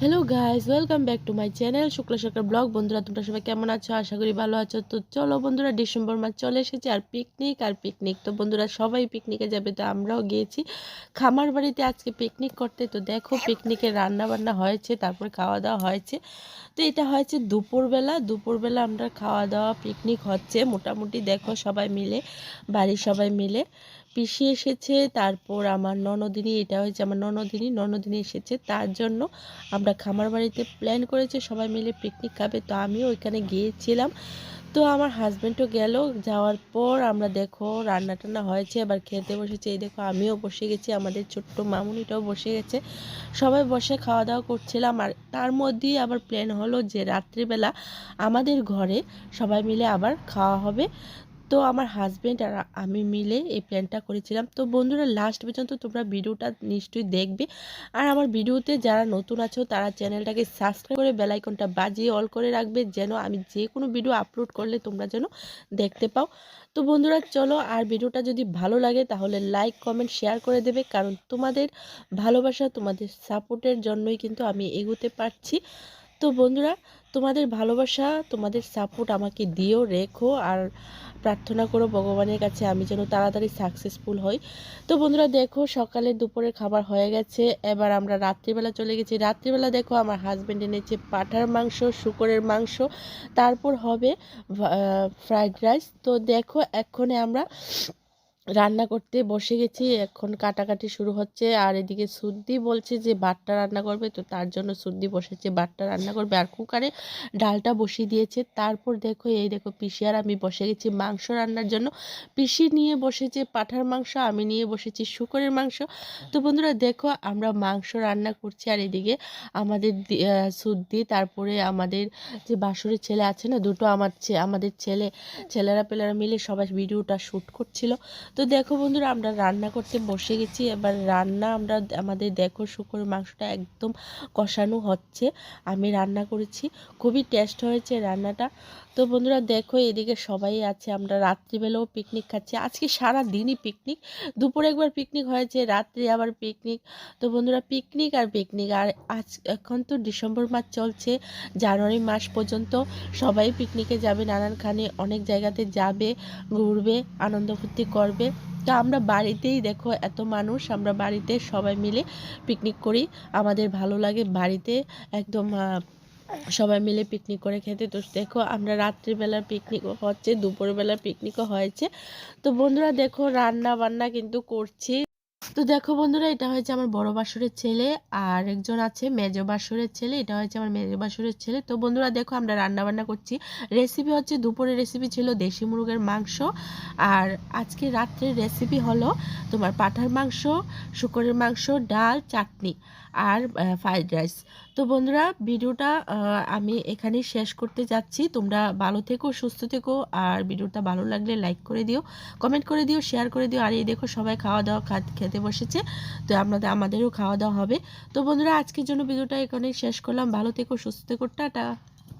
Hello guys, welcome back to my channel Shukla Sarkar blog. বন্ধুরা, তোমরা সবাই কেমন আছো? আশা করি ভালো আছো। তো চলো বন্ধুরা, ডিসেম্বর মাস চলে এসেছে আর পিকনিক। তো বন্ধুরা, সবাই পিকনিকে যাবে, তো আমরাও গিয়েছি খামার বাড়িতে আজকে পিকনিক করতে। তো দেখো, পিকনিকে রান্না বান্না হয়েছে, তারপর খাওয়া দাওয়া হয়েছে। তো এটা হয়েছে দুপুরবেলা আমরা খাওয়া দাওয়া পিকনিক হচ্ছে মোটামুটি। দেখো সবাই মিলে, বাড়ির সবাই মিলে, পিসি এসেছে, তারপর আমার ননদিনী, এটা হচ্ছে আমার ননদিনী এসেছে। তার জন্য আমরা খামার বাড়িতে প্ল্যান করেছি সবাই মিলে পিকনিক খাবে। তো আমিও ওইখানে গিয়েছিলাম। তো আমার হাজব্যান্ডও গেল। যাওয়ার পর আমরা দেখো রান্না টান্না হয়েছে, এবার খেতে বসেছে। এই দেখো আমিও বসে গেছি, আমাদের ছোট্ট মামুনিটাও বসে গেছে, সবাই বসে খাওয়া দাওয়া করছিলাম। আর তার মধ্যেই আবার প্ল্যান হলো যে রাত্রিবেলা আমাদের ঘরে সবাই মিলে আবার খাওয়া হবে। তো আমার হাজব্যান্ড আর আমি মিলে এই প্ল্যানটা করেছিলাম। তো বন্ধুরা, লাস্ট পর্যন্ত তোমরা ভিডিওটা নিশ্চয়ই দেখবে। আর আমার ভিডিওতে যারা নতুন আছো তারা চ্যানেলটাকে সাবস্ক্রাইব করে বেল আইকনটা বাজিয়ে অল করে রাখবে, যেন আমি যে কোনো ভিডিও আপলোড করলে তোমরা যেন দেখতে পাও। তো বন্ধুরা চলো, আর ভিডিওটা যদি ভালো লাগে তাহলে লাইক কমেন্ট শেয়ার করে দেবে, কারণ তোমাদের ভালোবাসা, তোমাদের সাপোর্টের জন্যই কিন্তু আমি এগোতে পারছি। তো বন্ধুরা, তোমাদের ভালোবাসা, তোমাদের সাপোর্ট আমাকে দিও, রেখো। আর প্রার্থনা করো ভগবানের কাছে আমি যেন তাড়াতাড়ি সাকসেসফুল হই। তো বন্ধুরা দেখো, সকালে দুপুরের খাবার হয়ে গেছে, এবার আমরা রাত্রিবেলা চলে গেছি। রাত্রিবেলা দেখো আমার হাজব্যান্ড এনেছে পাঁঠার মাংস, শূকরের মাংস, তারপর হবে ফ্রাইড রাইস। তো দেখো এক্ষণে আমরা রান্না করতে বসে গেছি, এখন কাটাকাটি শুরু হচ্ছে। আর এদিকে সুদ্দি বলছে যে বাট্টা রান্না করবে, তো তার জন্য সুদ্দি বসেছে বাট্টা রান্না করবে, আর কুকারে ডালটা বসিয়ে দিয়েছে। তারপর দেখো, এই দেখো পিসি আর আমি বসে গেছি মাংস রান্নার জন্য। পিসি নিয়ে বসেছে পাঁঠার মাংস, আমি নিয়ে বসেছি শুকরের মাংস। তো বন্ধুরা দেখো, আমরা মাংস রান্না করছি, আর এদিকে আমাদের সুদ্দি, তারপরে আমাদের যে বাসুরের ছেলে আছে না দুটো, আমাদের ছেলেরা পেলেরা মিলে সবাই ভিডিওটা শ্যুট করছিল। তো দেখো বন্ধুরা, আমরা রান্না করতে বসে গেছি। এবার আমাদের দেখো শুকরের মাংসটা একদম কষানো হচ্ছে, আমি রান্না করেছি, খুবই টেস্ট হয়েছে রান্নাটা। তো বন্ধুরা দেখো, এদিকে সবাই আছে, আমরা রাত্রিবেলাও পিকনিক খাচ্ছি। আজকে সারা দিনই পিকনিক, দুপুরে একবার পিকনিক হয়েছে, রাত্রে আবার পিকনিক। তো বন্ধুরা, পিকনিক আর পিকনিক। আর এখন তো ডিসেম্বর মাস চলছে, জানুয়ারি মাস পর্যন্ত সবাই পিকনিকে যাবে, নানানখানে অনেক জায়গাতে যাবে, ঘুরবে, আনন্দ ফুর্তি করবে। তো আমরা বাড়িতেই দেখো এত মানুষ, আমরা বাড়িতে সবাই মিলে পিকনিক করি, আমাদের ভালো লাগে বাড়িতে একদম সবাই মিলে পিকনিক করে খেতে। তো দেখো, আমরা রাত্রিবেলার পিকনিকও হচ্ছে, দুপুরবেলার পিকনিকও হয়েছে। তো বন্ধুরা দেখো, রান্না বান্না কিন্তু করছি। তো দেখো বন্ধুরা, এটা হয়েছে আমার বড় বাসুরের ছেলে, আর একজন আছে মেজ বাসুরের ছেলে, এটা হচ্ছে আমার মেজ বাসুরের ছেলে। তো বন্ধুরা দেখো, আমরা রান্না বান্না করছি। রেসিপি হচ্ছে, দুপুরের রেসিপি ছিল দেশি মুরগের মাংস, আর আজকে রাত্রের রেসিপি হলো তোমার পাঁঠার মাংস, শুকরের মাংস, ডাল, চাটনি, আর ফ্রাইড রাইস। তো বন্ধুরা, ভিডিওটা আমি এখানেই শেষ করতে যাচ্ছি। তোমরা ভালো থেকো, সুস্থ থেকো, আর ভিডিওটা ভালো লাগলে লাইক করে দিও, কমেন্ট করে দিও, শেয়ার করে দিও। আর এই দেখো সবাই খাওয়া দাওয়া খেতে বসেছে, তো আমাদেরও খাওয়া দাওয়া হবে। তো বন্ধুরা, আজকের জন্য ভিডিওটা এখানেই শেষ করলাম। ভালো থেকো, সুস্থ থেকো, টাটা।